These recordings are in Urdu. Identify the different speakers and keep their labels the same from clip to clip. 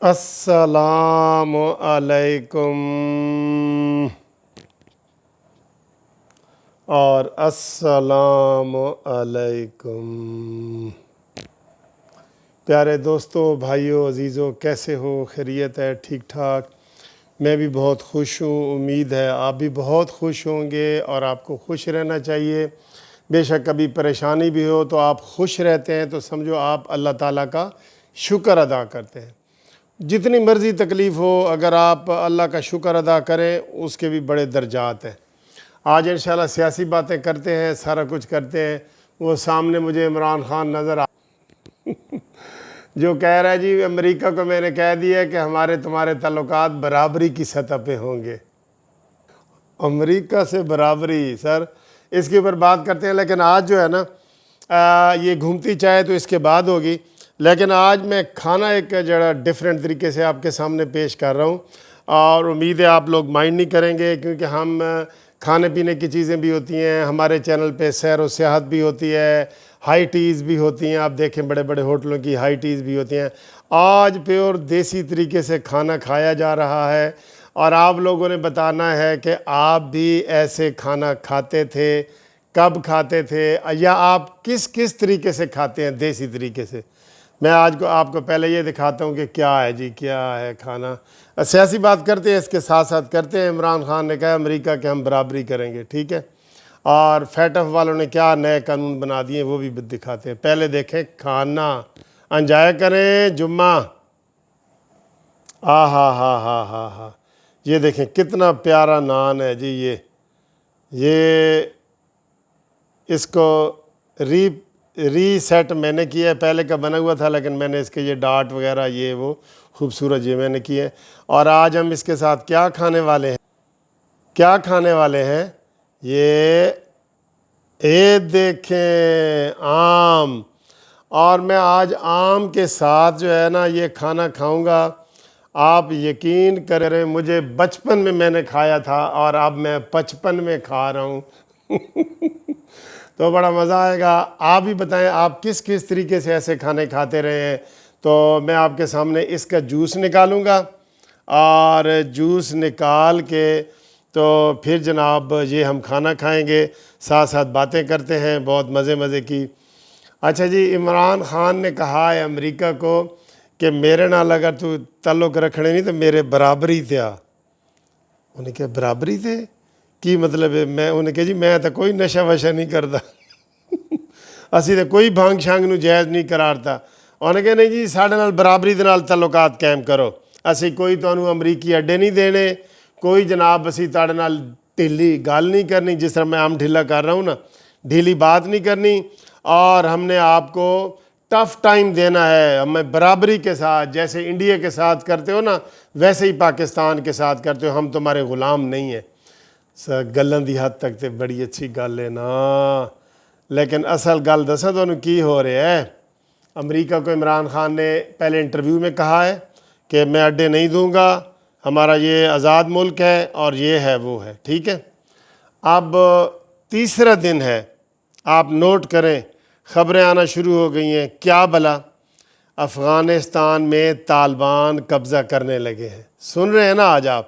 Speaker 1: السلام علیکم اور السلام علیکم پیارے دوستوں، بھائیوں، عزیزوں، کیسے ہو؟ خیریت ہے؟ ٹھیک ٹھاک؟ میں بھی بہت خوش ہوں، امید ہے آپ بھی بہت خوش ہوں گے اور آپ کو خوش رہنا چاہیے۔ بے شک کبھی پریشانی بھی ہو تو آپ خوش رہتے ہیں تو سمجھو آپ اللہ تعالیٰ کا شکر ادا کرتے ہیں۔ جتنی مرضی تکلیف ہو، اگر آپ اللہ کا شکر ادا کریں اس کے بھی بڑے درجات ہیں۔ آج انشاءاللہ سیاسی باتیں کرتے ہیں، سارا کچھ کرتے ہیں۔ وہ سامنے مجھے عمران خان نظر جو کہہ رہا ہے جی امریکہ کو میں نے کہہ دیا کہ ہمارے تمہارے تعلقات برابری کی سطح پہ ہوں گے۔ امریکہ سے برابری، سر اس کے اوپر بات کرتے ہیں، لیکن آج جو ہے نا یہ گھومتی چائے تو اس کے بعد ہوگی، لیکن آج میں کھانا ایک جڑا ڈیفرنٹ طریقے سے آپ کے سامنے پیش کر رہا ہوں اور امید ہے آپ لوگ مائنڈ نہیں کریں گے، کیونکہ ہم کھانے پینے کی چیزیں بھی ہوتی ہیں، ہمارے چینل پہ سیر و سیاحت بھی ہوتی ہے، ہائی ٹیز بھی ہوتی ہیں، آپ دیکھیں بڑے بڑے ہوٹلوں کی ہائی ٹیز بھی ہوتی ہیں۔ آج پیور دیسی طریقے سے کھانا کھایا جا رہا ہے اور آپ لوگوں نے بتانا ہے کہ آپ بھی ایسے کھانا کھاتے تھے، کب کھاتے تھے، یا آپ کس کس طریقے سے کھاتے ہیں دیسی طریقے سے۔ میں آج آپ کو پہلے یہ دکھاتا ہوں کہ کیا ہے جی، کیا ہے کھانا۔ سیاسی بات کرتے ہیں، اس کے ساتھ ساتھ کرتے ہیں۔ عمران خان نے کہا امریکہ کے ہم برابری کریں گے، ٹھیک ہے، اور فیٹف والوں نے کیا نئے قانون بنا دیے وہ بھی دکھاتے ہیں۔ پہلے دیکھیں کھانا، انجوائے کریں جمعہ۔ ہا ہا ہا ہا ہا، یہ دیکھیں کتنا پیارا نان ہے جی۔ یہ اس کو ری سیٹ میں نے کیا ہے، پہلے کا بنا ہوا تھا لیکن میں نے اس کے یہ ڈاٹ وغیرہ یہ وہ خوبصورت یہ میں نے کیے ہیں۔ اور آج ہم اس کے ساتھ کیا کھانے والے ہیں؟ کیا کھانے والے ہیں؟ یہ دیکھیں آم، اور میں آج آم کے ساتھ جو ہے نا یہ کھانا کھاؤں گا۔ آپ یقین کریں مجھے بچپن میں نے کھایا تھا اور اب میں 55 میں کھا رہا ہوں تو بڑا مزہ آئے گا۔ آپ بھی بتائیں آپ کس کس طریقے سے ایسے کھانے کھاتے رہے ہیں۔ تو میں آپ کے سامنے اس کا جوس نکالوں گا اور جوس نکال کے تو پھر جناب یہ ہم کھانا کھائیں گے، ساتھ ساتھ باتیں کرتے ہیں بہت مزے کی۔ اچھا جی، عمران خان نے کہا ہے امریکہ کو کہ میرے نال اگر تو تعلق رکھنے نہیں تو میرے برابری تھیا۔ انہیں کہا برابری تھے کی مطلب ہے؟ میں انہیں کہا جی میں تو کوئی نشہ وشہ نہیں کرتا اسی تو کوئی بھانگ شانگ نو جائز نہیں قرارتا۔ انہیں کہا نہیں جی ساڑھے نال برابری دے نال تعلقات قائم کرو، اسی کوئی تانوں امریکی اڈے نہیں دینے، کوئی جناب اسی تاڑے نال ڈھیلی گال نہیں کرنی، جس طرح میں عام ڈھیلا کر رہا ہوں نا، ڈھیلی بات نہیں کرنی، اور ہم نے آپ کو ٹف ٹائم دینا ہے۔ ہمیں برابری کے ساتھ، جیسے انڈیا کے ساتھ کرتے ہو نا ویسے ہی پاکستان کے ساتھ کرتے ہو، ہم تمہارے غلام نہیں ہیں۔ گلن دی حد تک تے بڑی اچھی گل ہے نا، لیکن اصل گل دساں تانوں کی ہو رہا ہے۔ امریکہ کو عمران خان نے پہلے انٹرویو میں کہا ہے کہ میں اڈے نہیں دوں گا، ہمارا یہ آزاد ملک ہے اور یہ ہے وہ ہے، ٹھیک ہے۔ اب تیسرا دن ہے، آپ نوٹ کریں خبریں آنا شروع ہو گئی ہیں۔ کیا بلا؟ افغانستان میں طالبان قبضہ کرنے لگے ہیں۔ سن رہے ہیں نا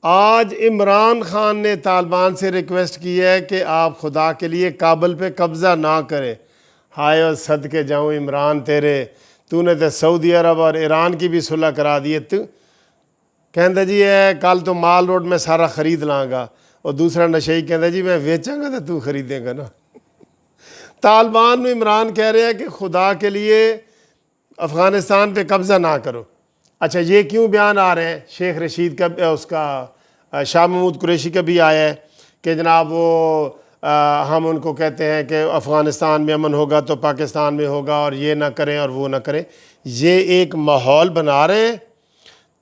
Speaker 1: آج عمران خان نے طالبان سے ریکویسٹ کی ہے کہ آپ خدا کے لیے کابل پہ قبضہ نہ کریں۔ ہائے اور صدقے جاؤں عمران تیرے، تو نے تو سعودی عرب اور ایران کی بھی صلح کرا دی ہے۔ تو کہندا جی کل تو مال روڈ میں سارا خرید لاں گا، اور دوسرا نشئی کہندا جی میں ویچاں گا تو خریدیں گا نا۔ طالبان میں عمران کہہ رہے ہیں کہ خدا کے لیے افغانستان پہ قبضہ نہ کرو۔ اچھا یہ کیوں بیان آ رہے ہیں؟ شیخ رشید کا، اس کا شاہ محمود قریشی کا بھی آیا ہے کہ جناب وہ ہم ان کو کہتے ہیں کہ افغانستان میں امن ہوگا تو پاکستان میں ہوگا، اور یہ نہ کریں اور وہ نہ کریں۔ یہ ایک ماحول بنا رہے ہیں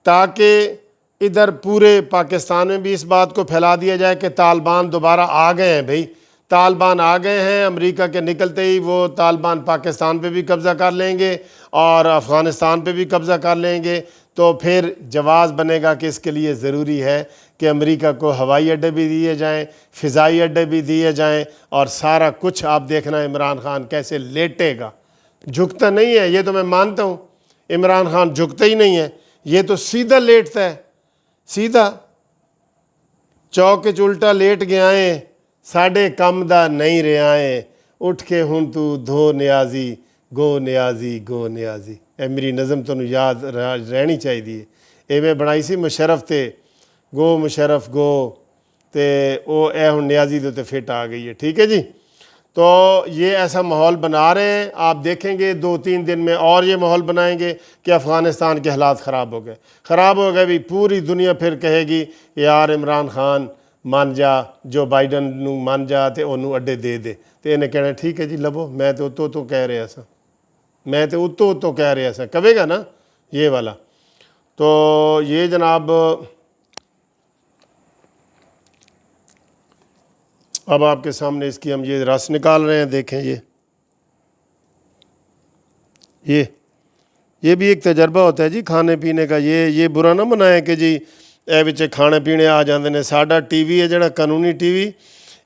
Speaker 1: تاکہ ادھر پورے پاکستان میں بھی اس بات کو پھیلا دیا جائے کہ طالبان دوبارہ آ گئے ہیں۔ بھئی طالبان آ گئے ہیں، امریکہ کے نکلتے ہی وہ طالبان پاکستان پہ بھی قبضہ کر لیں گے اور افغانستان پہ بھی قبضہ کر لیں گے، تو پھر جواز بنے گا کہ اس کے لیے ضروری ہے کہ امریکہ کو ہوائی اڈے بھی دیے جائیں، فضائی اڈے بھی دیے جائیں، اور سارا کچھ آپ دیکھنا عمران خان کیسے لیٹے گا۔ جھکتا نہیں ہے، یہ تو میں مانتا ہوں، عمران خان جھکتا ہی نہیں ہے، یہ تو سیدھا لیٹتا ہے، سیدھا چوک الٹا لیٹ گیائیں، ساڈے کم دا نہیں رہائیں، اٹھ کے ہن تو دھو نیازی گو نیازی گو نیازی۔ اے میری نظم تنوں یاد رہنی چاہیے، اے میں بنائی سی مشرف تے، گو مشرف گو تے او اے ہن نیازی دے تے فٹ آ گئی ہے، ٹھیک ہے جی۔ تو یہ ایسا ماحول بنا رہے ہیں، آپ دیکھیں گے 2-3 دن میں اور یہ ماحول بنائیں گے کہ افغانستان کے حالات خراب ہو گئے بھی، پوری دنیا پھر کہے گی یار عمران خان مان جا، جو بائیڈن نو مان جا تے انہوں اڈے دے دے، تے انہیں کہنا ٹھیک ہے جی لبو، میں تو اتو کہہ رہا سا، میں تو اتو کہہ رہا سا، کہے گا نا یہ والا۔ تو یہ جناب اب آپ کے سامنے اس کی ہم یہ رس نکال رہے ہیں، دیکھیں یہ بھی ایک تجربہ ہوتا ہے جی کھانے پینے کا۔ یہ برا نہ منائیں کہ جی اے بچے کھانے پینے آ جاندے نے۔ ساڈا ٹی وی ہے جڑا قانونی ٹی وی،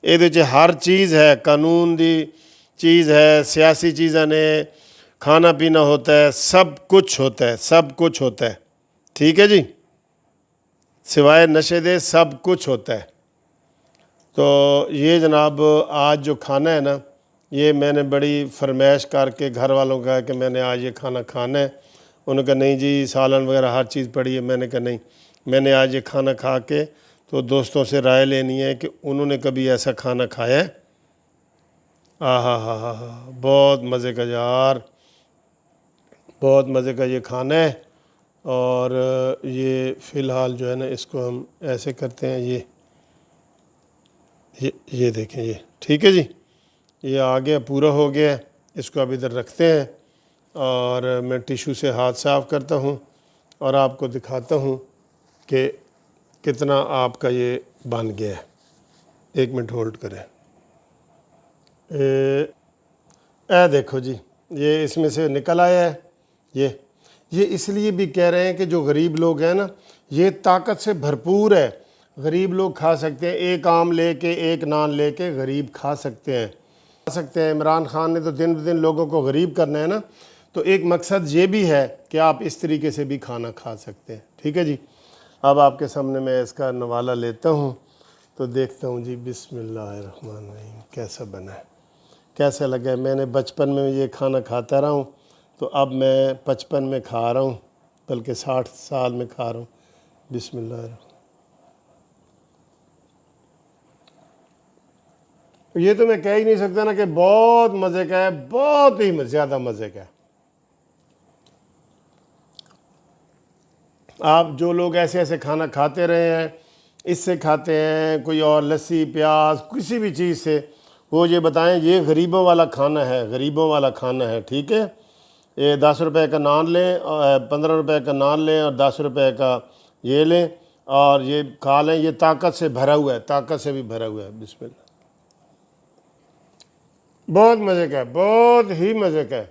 Speaker 1: یہ ہر چیز ہے، قانون دی چیز ہے، سیاسی چیزاں نے، کھانا پینا ہوتا ہے، سب کچھ ہوتا ہے، ٹھیک ہے جی، سوائے نشے دے سب کچھ ہوتا ہے۔ تو یہ جناب آج جو کھانا ہے نا، یہ میں نے بڑی فرمائش کر کے گھر والوں کا کہ میں نے آج یہ کھانا کھانا ہے۔ انہوں نے کہا نہیں جی سالن وغیرہ ہر چیز پڑی ہے۔ میں نے کہا نہیں، میں نے آج یہ کھانا کھا کے تو دوستوں سے رائے لینی ہے کہ انہوں نے کبھی ایسا کھانا کھایا ہے؟ ہاں بہت مزے کا یار، بہت مزے کا یہ کھانا ہے۔ اور یہ فی الحال جو ہے نا اس کو ہم ایسے کرتے ہیں، یہ دیکھیں، یہ ٹھیک ہے جی، یہ آ گیا، پورا ہو گیا ہے۔ اس کو اب ادھر رکھتے ہیں اور میں ٹیشو سے ہاتھ صاف کرتا ہوں اور آپ کو دکھاتا ہوں کہ کتنا آپ کا یہ بن گیا ہے۔ 1 منٹ ہولڈ کریں۔ اے دیکھو جی، یہ اس میں سے نکل آیا ہے۔ یہ اس لیے بھی کہہ رہے ہیں کہ جو غریب لوگ ہیں نا، یہ طاقت سے بھرپور ہے، غریب لوگ کھا سکتے ہیں، ایک آم لے کے ایک نان لے کے غریب کھا سکتے ہیں۔ عمران خان نے تو دن بدن لوگوں کو غریب کرنا ہے نا، تو ایک مقصد یہ بھی ہے کہ آپ اس طریقے سے بھی کھانا کھا سکتے ہیں، ٹھیک ہے جی۔ اب آپ کے سامنے میں اس کا نوالہ لیتا ہوں تو دیکھتا ہوں جی، بسم اللہ الرحمن الرحیم، کیسا بنا ہے، کیسا لگا ہے۔ میں نے بچپن میں یہ کھانا کھاتا رہا ہوں، تو اب میں 55 میں کھا رہا ہوں، بلکہ 60 سال میں کھا رہا ہوں۔ بسم اللہ الرحمن۔ یہ تو میں کہہ ہی نہیں سکتا نا کہ بہت مزے کا ہے، بہت ہی زیادہ مزے کا ہے۔ آپ جو لوگ ایسے کھانا کھاتے رہے ہیں، اس سے کھاتے ہیں، کوئی اور لسی پیاز کسی بھی چیز سے، وہ یہ بتائیں یہ غریبوں والا کھانا ہے، غریبوں والا کھانا ہے، ٹھیک ہے۔ یہ 10 روپے کا نان لیں، 15 روپے کا نان لیں اور 10 روپے کا یہ لیں اور یہ کھا لیں۔ یہ طاقت سے بھرا ہوا ہے، طاقت سے بھی بھرا ہوا ہے۔ بسم اللہ، بہت مزے کا ہے، بہت ہی مزے کا ہے۔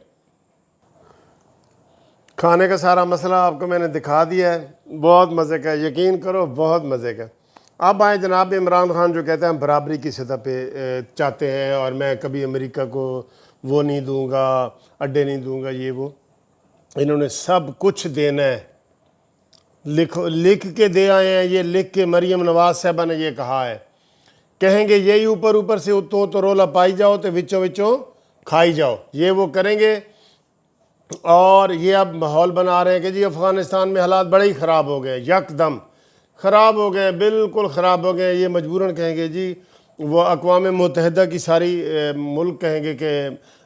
Speaker 1: کھانے کا سارا مسئلہ آپ کو میں نے دکھا دیا ہے، بہت مزے کا ہے، یقین کرو بہت مزے کا ہے۔ اب آئیں جناب عمران خان جو کہتے ہیں ہم برابری کی سطح پہ چاہتے ہیں اور میں کبھی امریکہ کو وہ نہیں دوں گا، اڈے نہیں دوں گا، یہ وہ، انہوں نے سب کچھ دینا ہے، لکھ کے دے آئے ہیں۔ یہ لکھ کے مریم نواز صاحبہ نے یہ کہا ہے، کہیں گے یہی اوپر سے تو رولا پائی جاؤ تو وچوں کھائی جاؤ، یہ وہ کریں گے۔ اور یہ اب ماحول بنا رہے ہیں کہ جی افغانستان میں حالات بڑے ہی خراب ہو گئے، یک دم خراب ہو گئے، بالکل خراب ہو گئے۔ یہ مجبوراً کہیں گے جی، وہ اقوام متحدہ کی ساری ملک کہیں گے کہ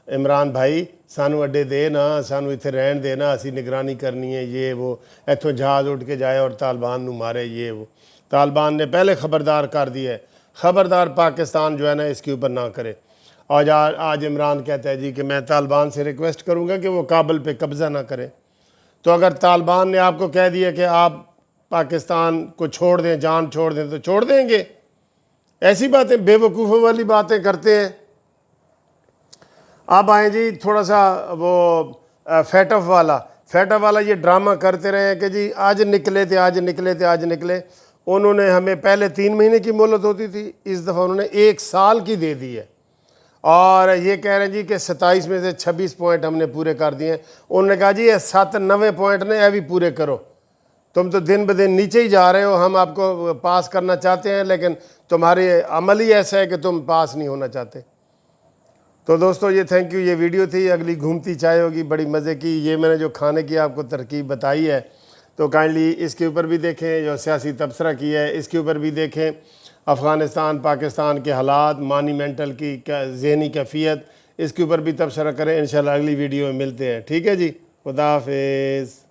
Speaker 1: عمران بھائی سانو اڈے دے نا، سانو اتنے رہن دے نا، اسی نگرانی کرنی ہے، یہ وہ، ایتھوں جہاز اٹھ کے جائے اور طالبان نو مارے، یہ وہ۔ طالبان نے پہلے خبردار کر دیا ہے، خبردار پاکستان جو ہے نا اس کے اوپر نہ کرے۔ اور آج عمران کہتا ہے جی کہ میں طالبان سے ریکویسٹ کروں گا کہ وہ کابل پہ قبضہ نہ کرے۔ تو اگر طالبان نے آپ کو کہہ دیا کہ آپ پاکستان کو چھوڑ دیں، جان چھوڑ دیں، تو چھوڑ دیں گے؟ ایسی باتیں بے وقوفوں والی باتیں کرتے ہیں۔ اب آئیں جی تھوڑا سا وہ فیٹف والا یہ ڈرامہ کرتے رہے ہیں کہ جی آج نکلے تھے۔ انہوں نے ہمیں پہلے 3 مہینے کی مہلت ہوتی تھی، اس دفعہ انہوں نے 1 سال کی دے دی ہے، اور یہ کہہ رہے ہیں جی کہ 27 میں سے 26 پوائنٹ ہم نے پورے کر دیے ہیں۔ انہوں نے کہا جی یہ 97 پوائنٹ نے یہ بھی پورے کرو۔ تم تو دن بدن نیچے ہی جا رہے ہو، ہم آپ کو پاس کرنا چاہتے ہیں لیکن تمہاری عمل ہی ایسا ہے کہ تم پاس نہیں ہونا چاہتے۔ تو دوستو یہ تھینک یو، یہ ویڈیو تھی، اگلی گھومتی چائے ہوگی، بڑی مزے کی۔ یہ میں نے جو کھانے کی آپ کو ترکیب بتائی ہے تو کائنڈلی اس کے اوپر بھی دیکھیں، جو سیاسی تبصرہ کیا ہے اس کے اوپر بھی دیکھیں، افغانستان پاکستان کے حالات، مانیمنٹل کی ذہنی کیفیت، اس کے اوپر بھی تبصرہ کریں۔ انشاءاللہ اگلی ویڈیو میں ملتے ہیں، ٹھیک ہے جی، خدا حافظ۔